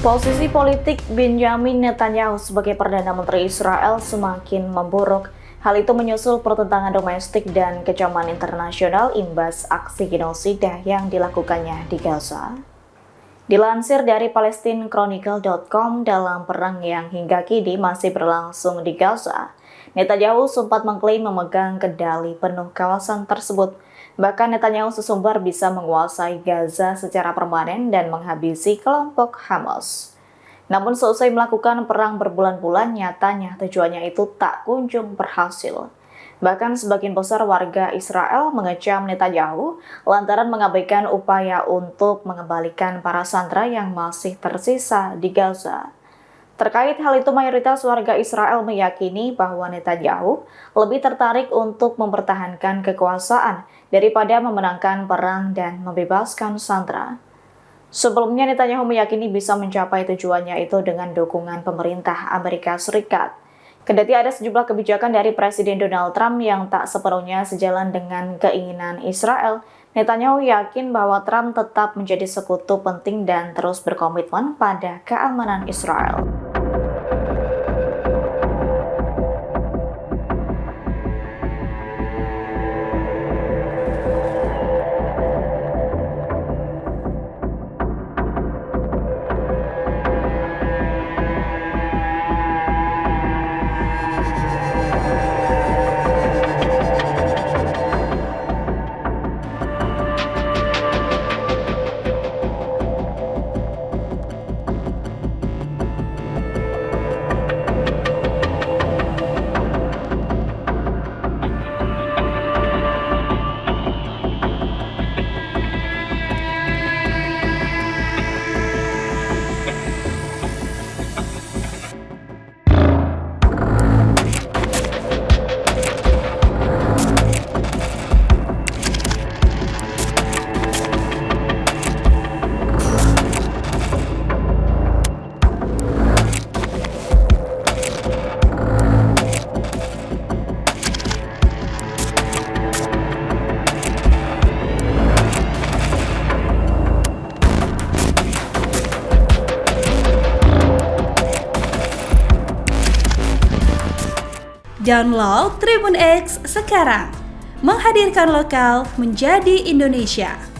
Posisi politik Benjamin Netanyahu sebagai Perdana Menteri Israel semakin memburuk. Hal itu menyusul pertentangan domestik dan kecaman internasional imbas aksi genosida yang dilakukannya di Gaza. Dilansir dari PalestineChronicle.com, dalam perang yang hingga kini masih berlangsung di Gaza, Netanyahu sempat mengklaim memegang kendali penuh kawasan tersebut. Bahkan Netanyahu sesumbar bisa menguasai Gaza secara permanen dan menghabisi kelompok Hamas. Namun seusai melakukan perang berbulan-bulan, nyatanya tujuannya itu tak kunjung berhasil. Bahkan sebagian besar warga Israel mengecam Netanyahu lantaran mengabaikan upaya untuk mengembalikan para sandera yang masih tersisa di Gaza. Terkait hal itu, mayoritas warga Israel meyakini bahwa Netanyahu lebih tertarik untuk mempertahankan kekuasaan daripada memenangkan perang dan membebaskan sandera. Sebelumnya, Netanyahu meyakini bisa mencapai tujuannya itu dengan dukungan pemerintah Amerika Serikat. Kendati ada sejumlah kebijakan dari Presiden Donald Trump yang tak sepenuhnya sejalan dengan keinginan Israel, Netanyahu yakin bahwa Trump tetap menjadi sekutu penting dan terus berkomitmen pada keamanan Israel. Download Tribun X sekarang, menghadirkan lokal menjadi Indonesia.